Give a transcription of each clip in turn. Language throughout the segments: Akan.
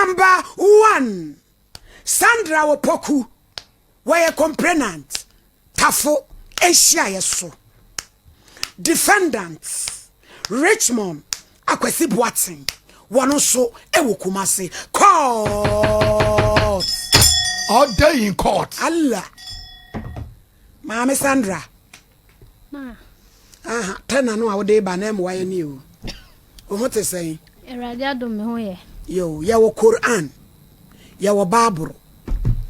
Number 1, Sandra Opoku, where complainant, Tafo, Asia Yeso. Defendants, Richmond, Akwesi Boating, Wanoso, Ewukumasi, court. All day in court. Allah. Mama Sandra. Ma. Tena no awde ba na mwa ni o. What is saying? Erade adom me ho ye. Yo, ya wo Quran. Ya wo Bible.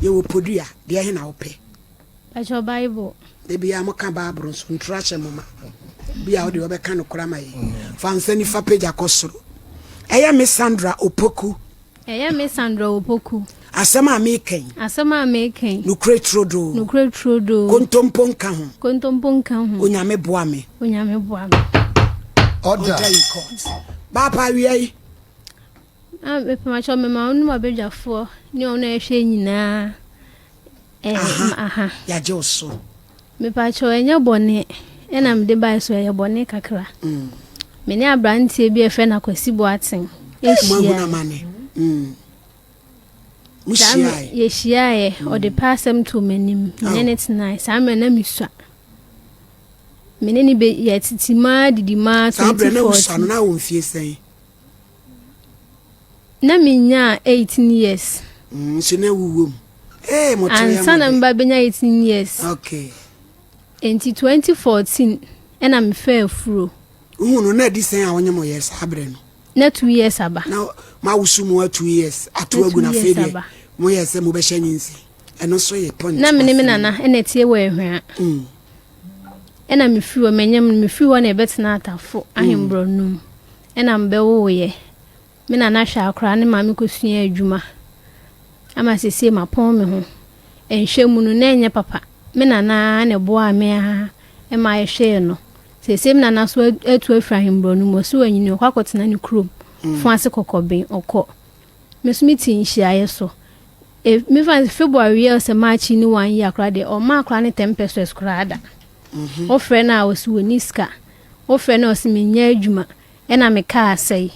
Ya wo podua, de he na wo pe. Acho Bible. De bia mo ka Bible so ntrahye mama. Bia wo de wo be ka no kora mai. Fansani fa page akosoro. Eya me Sandra Opoku. Eya me Sandra Opoku. Asama meken. Asama meken. Nukre trodo. Nukre trodo. Kontompo nka ho. Kontompo nka ho. Onyame boa me. Onyame boa me. Order in court. Baba wiai. Me pamacho me ma onu abedwafo ni onu ehwe nyina. Ya je oso. Me pacho enya bone. Ena me de bai so ya bone kakra. Me ni abrantie bi efe na kwasi boaten. Ehia. Mane. Mushia. Yeshia or the passem to menim. Minute nice. I'm an emiswa. Meneni be yet titima didi ma 24. Na wonfie sen. Na minya 18 years. So na wuwom. Moto ya. And sana mba benya 18 years. Okay. Enti 2014 ena me fair furo. Uhunu na di sen a wonyemo yes abre no. Na 2 years aba. Na ma wusumu 2 years atu agu na fede. Mo yes mo be hyanyinsi. Eno so ye point. Na me nana ena tie we ehwa. Ena me fiwo menyam me fiwo na ebetena atafo ahembro num. Ena mbe wo ye. Me nana hwa akra ne ma me kosua adwuma. Ama sese mapon me ho. Enhwemu no na enye papa. Me nana ne boa me ha. E ma ehwe no. Sese me nana so etu afra ahembro num o so anyini kwakotena ne krom. Fun ase kokoben okọ. Me so meeting hia yeso. Me fan February year March ni 1 year akra de o ma akra ne 10 pesos kra da. O frɛ na o si woni ska. O frɛ na o si menya adwuma. E na me ka asai.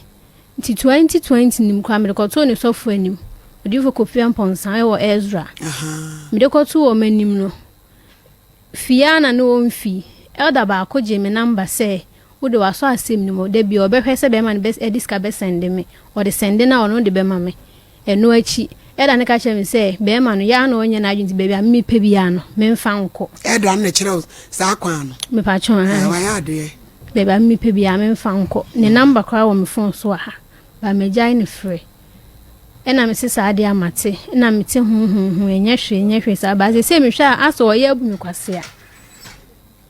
Nti 2020 nim kwa me rekoto ne sofo anim. Odi fo kopia mponsan e wo Ezra. Me rekoto o manim no. Fiana no onfi. Elda ba akoje me number say wo de waso asem ni mo de bi obehwe se be ma ne best ediska be send me. O de send na ono de be ma me. Eno achi Eda ne ka che me say be ma no ya na onye na adwunti baby a me pe bia no me mfa nko. Eda na kire sa kwan no. Me pa chon ha. Wa ya de. Baby a me pe bia me mfa nko. Ne number kra wo me phone so ha. Ba me jai ne free. Ena me sisa ade amate. Ena me te hu enye hwe sa ba se me hwa aso oye abu me kwase a.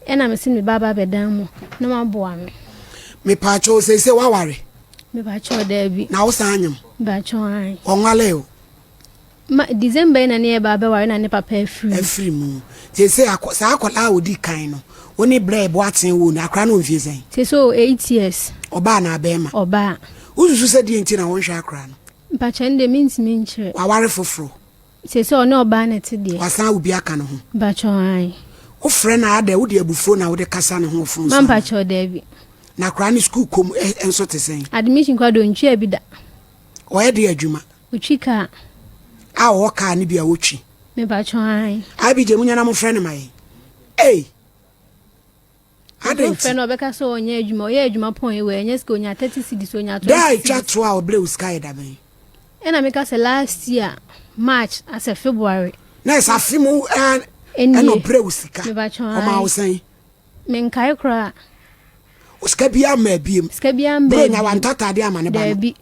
Ena me sin me baba bedan mu. Na ma boa me. Me pa cho se wa ware. Me pa cho da bi. Na wo sa anyam. Ba cho an. Onwale o. Ma December na ne baba ware na ne papa afiri mu. Se sa akola odi kan no. Oni bre boaten wo na akra na onfie sen. Se so 8 years. Oba na abema. Oba. Uzuzu se di enti na wonhwa akra no. Ba chende minti nchire. Wa ware foforo. Se so no oba na te de. Wasan obi aka no ho. Ba cho an. O frɛ na ada wo de abufo na wo de kasa ne ho fun so. Man pa cho da bi. Na akra ni school kom enso te sen. Admission kwa do ntwi abi da. O ye de adwuma. Uchika. A wo ka ni bia wotwi. Me ba cho an. Abi je munya na mo frɛ ne mai. Adent. Frɛ no beka so onye adwuma, oye adwuma pon e we enye ska onya 30 cedis onya 20. Dai chatwa oble sky da ben. Ena meka say last year March as a February. Na esa fimu eno bre usika. Me ba cho an. O ma usan. Me nkai kra. Uska bia ma biem. Ska bia mbe. Bro na wan tata de amane ba. Bi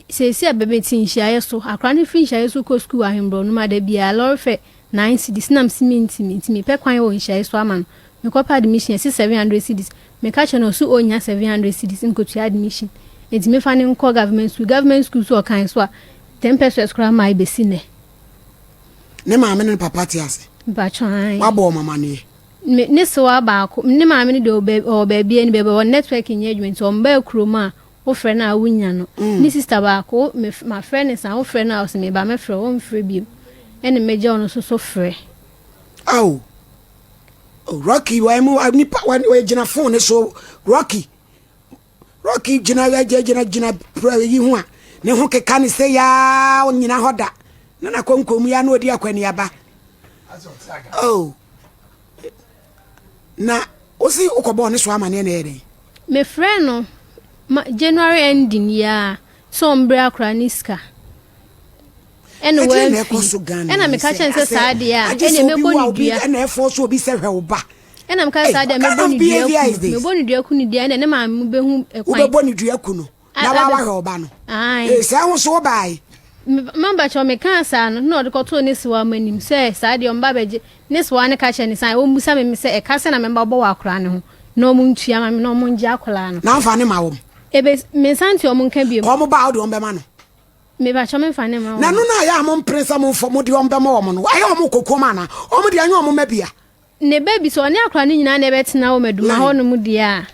se abebe tin hia so akra ne fin hia so ko school ahembro no ma da bia lorfe 9 cedis nam simenti mi pe kwan wo hia so aman me kopa admission 700 cedis me ka che no so onya 700 cedis nkotu admission enti me fa ne nko government school so kan so 10 pesos kra mai besi ne ma me ne papa ti ase ba chan wa bo mama ne ne so aba ko ne ma me ne do ba bia ni beba network engagement o mba kroma o frɛ na awunya no ni sister ba ko my friend is o frɛ na o se me ba me frɛ o mfrɛ bi ene meja ono so frɛ oh Rocky wa mu ni pa wa gina phone so Rocky gina pra yi ho a ne ho keka ne se ya onyina hoda na konkom ya na odi akwani aba oh na osi ukobo ne so amane na ere me friend no January ending ya so mbra akra niska ene we ena me ka chen se saade ya ene me boni dua ena efo so obi se hwe wo ba ena me ka saade me boni dua ku ni dia ene ma me behu ekwan wo boni dua ku no na wa hwe wo ba no eh se ho so bai mamba cho me kan sa no no de ko to ni siwa manim se saade o mba beje ni siwa ne ka che ni san o musa me se e ka se na me mba bo wa akra ne ho no mu ntua ma me no mu nja akola no na mfa ne ma wo ebe me santi o mu nka bi o mu ba o de o be ma no me ba cho me fa ne ma na no na ya mo prinsa mo fo mo de o be ma wo no ayo mo kokoma na o mo de anyo mo mabia ne baby so ne akra ne nyina na ebe tena wo maduma ho no mu dia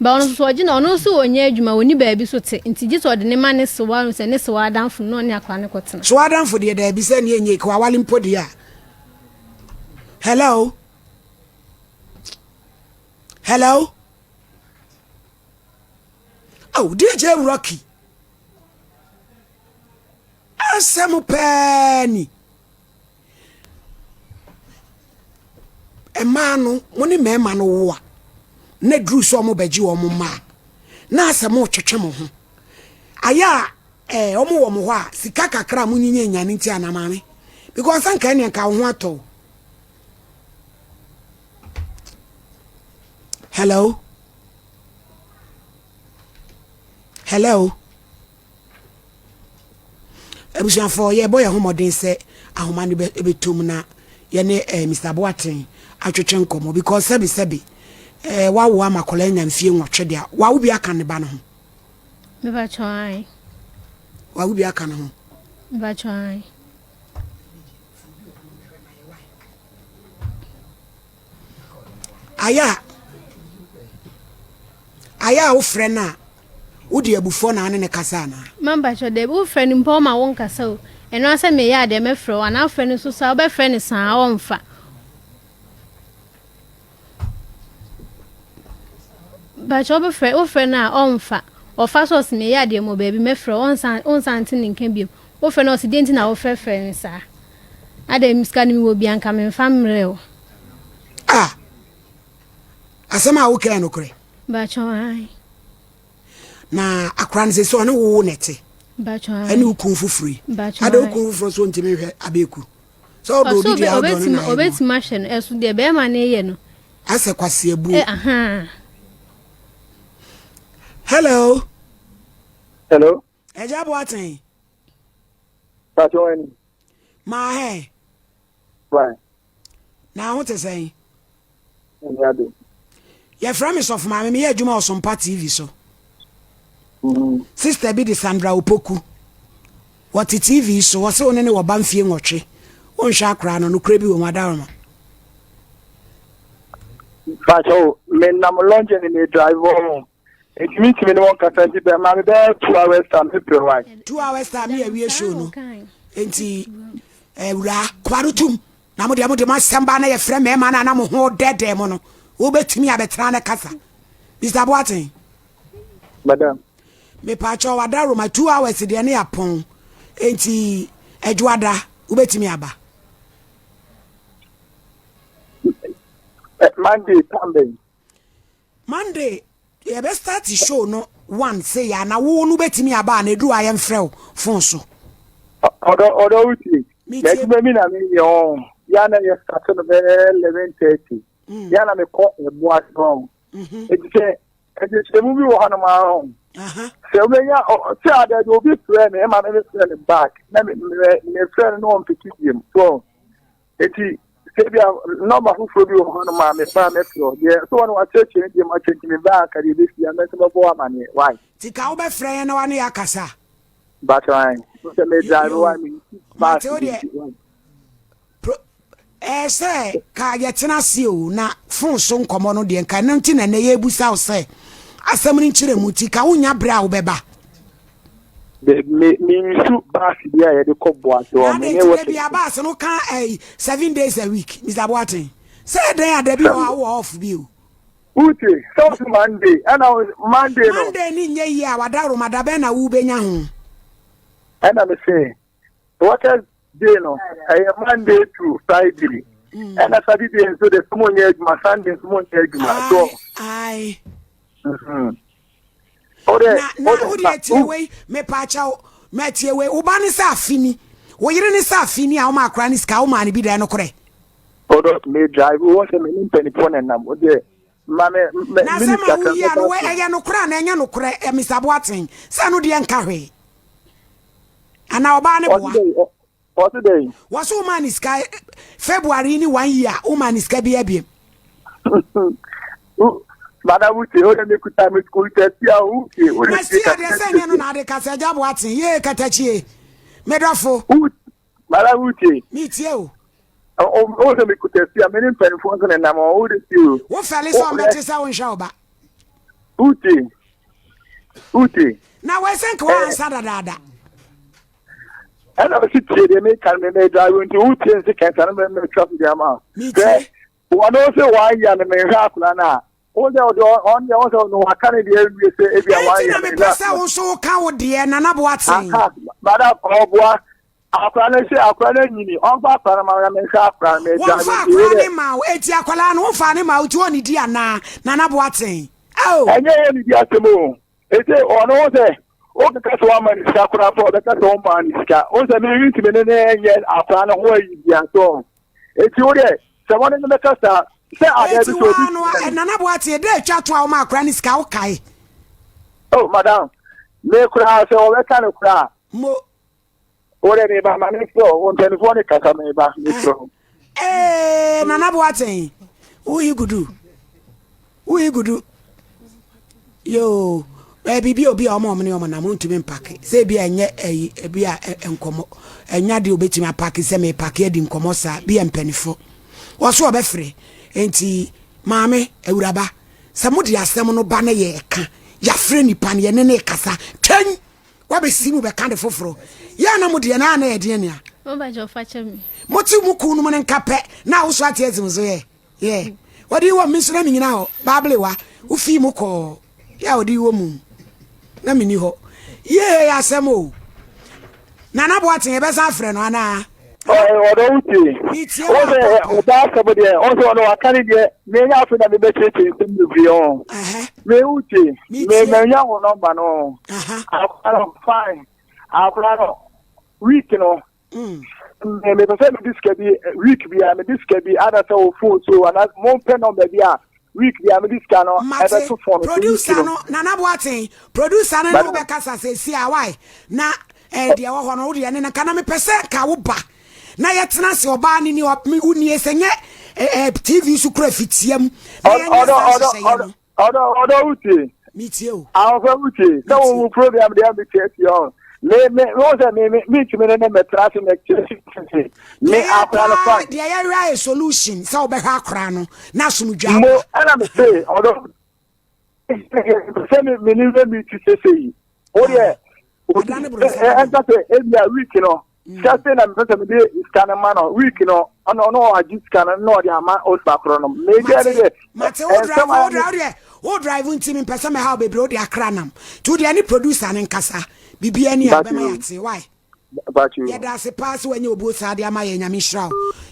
ba ono so oji na ono so onye adwuma oni baabi so te ntiji so de ne ma ne sewa no se ne sewa danfo no ne akra ne kotena so adanfo de da bi se ne enye kwa wale mpodi a hello hello oh DJ Rocky asemu pani emanu moni mema no wo na dru so mo baji wo mo ma na asemu twetwe mo ho aya omo wo mo ho a sika kakra mo nyinye nyane nti anamame because anka ne nka ho ato hello hello ebusian for ye boy ahomoden se ahoma ne betum na ye ne Mr. Boaten atwetwe nkomo because sebi wawo amakola nya mfie nwotwe dia wawo bi aka ne ba no ho me ba chwan wawo bi aka ne ho me ba chwan aya wo frɛ na wodi abufo na ane ne kasa na mamba cho de wo frɛ ni mpo ma won kasa o eno ase me ya de me frɛ wa na frɛ ni so sa wo be frɛ ni san wo mfa ba cho be frɛ wo frɛ na o mfa o fa so se me ya de mo ba bi me frɛ on san tin nka bi wo frɛ na o se de nti na wo frɛ ni sa ade miska ni wo bi anka me mfa mre o asema wo kra no kre ba cho ai na akran se so ne wo nete ba cho ai ani ukun fufuri ade ukun fufuro so ntimi hwe abeku so do bi dia do na obeti machine esu de be ma na ye no ase kwase abu hello eja Boaten ta join ma he right na ho te say nyado ye from of ma me ye adwuma SOMPA TV so sister bi de Sandra Opoku what TV so wo se one ne wo ba mfie nwotwe wo nhwa akra no kra bi wo madaroma Pacho, me nam lunch in the drive home. It means me no kasa ti be ma be 2 hours time pe right. 2 hours time ya wie show no. Enti wura kwarutum na mo de ma samba na ye frɛ me ma na mo ho dede mo no. Wo betumi abetra na kasa. Mr. Boaten. Madam. Me pacho wadaroma 2 hours de na yapon. Enti adwada wo betumi aba. Monday ye be start show no one say ya na wo no betimi aba na edu aye mfrɛ phone so odo uti let me na me yo ya na ye start no be 11:30 ya na me call e bo aso e je mu bi wo hanu ma ro se we ya se ada do bi friend e ma me friend back na me friend no on pikidim so eti sebia number who for you on ma me fa me fro ye so one wa church ni dey ma church me ba ka dey be ya me so bo amane why ti ka wo be frɛ na wa ne yakasa but why so me drive wa me ba say ka ye tena se o na phone so nkomo no de nka na nti na ye busa o say asɛm ni nkire mu ti ka wo nya bra wo beba me su back there ya de ko boato me ne what be abas no kan 7 days a week Mr. Boaten say den ada bi wo off bi o uti so Monday and Monday no Monday ni nye yi a wadaro madabe na wo benya ho And I'm saying, what else day no? I am Monday to Friday. And I Saturday so the someone here my Sunday someone here so aye. Na wo de tie we me pa cha me tie we wo ba ni sa afini wo yire ni sa afini a wo ma akra ni ska wo ma ni bi da no kore odo me drive wo se me ni penipon na mo de ma me na se ma wo ya no we eya no kora na enya no kore mi sabo aten sa no de enka hwe ana wo ba ni boa what day was wo ma ni ska February ni 1 year wo ma ni ska bi abiem Madam Uche, o de me kuta me school test ya Uche. Na si ade se no na de kasa jabo atin ye katachie. Medafo. Madam Uche. Mi tie o. O de me kuta ya me ni penfo so na mo o de ti o. Wo fele so mbeti sa won sha oba. Uche. Na we senk wa ansa dada. Ana o si tie de me kan me drive into Uche se kan san me traffic dia ma. Mi tie. One also 1 year me ha kula na. On the also no akane de we say e bia 1 year. Na me pesa wo so ka wo de na na bo atin. Madam Oboa akwala se akwala nyini on fa para ma me sha para me ja. Wo fa akwala ni ma wo eti akwala no wo fa ni ma wo ti oni di ana na na bo atin. Oh. Enye ni di atemo. Ete ono se o ka so ma ni sha kura fo da ka so ma ni ska. O se me wi ti me ne enye akwala ho yi di ato. Eti o de se won ni me ka sa say I dey so and nana boati e dey twa to a ma akra ni ska wo kai. Oh madam, me kura se o we kan kura. Mo o de me ba ma ni so on telephone ni kasa me ba ni so. Nana boati. Who you gudu? Yo, bibi obi a omo ni omo na mo ntumi mpake. Say bi enye bi a enkomo. Enya de obetimi apake se me pake edi nkomo sa bi empanifo. Wo so obefre. Enti maame ewuraba samudi asem no ba na ye ka ya fre nipa ne ne kasa twen wa be simu be kan de foforo ya na mudi na na ye de ne a o ba jo fa chemi moti mu ku no ne nkape na wo so ate ezim so ye wodi wo misra mi nyina ho bible wa wo fi mu ko ya wodi wo mu na mini ho ye asem o na na bo aten ye be sa fre no ana Odo Uche. O da somebody also no akani de me nya afi na me be cheche sim bi on. Me Uche. Me nya wo number no. Fine. Akura week no. Me be say me disk bi week bi me disk bi ada so phone so and mo pen number bi a week bi me disk no e be so phone. Producer no na na boaten. Producer no be kasa say see why. Na de wo ho no wo de ne na kana me pese ka wo ba. Na yetena se oba ni uni esenye TV su kura fitiam odo Uche meet you afa Uche na wo program dey be check you me roza me meet me na me traffic me check me after fight there are a solution so be ha kra no na sumdwa mo ana me say odo say me ni me to say o ye enta say every week no just say na me say me dey scan man week no no agi scan no dey ama o sakro no me dey mate o drive unti me pesa me how be bro dey akranam to dey any producer ne nkasa bibia ni abema yate why but you yeah that's a pass when you both had ya my nyame shraw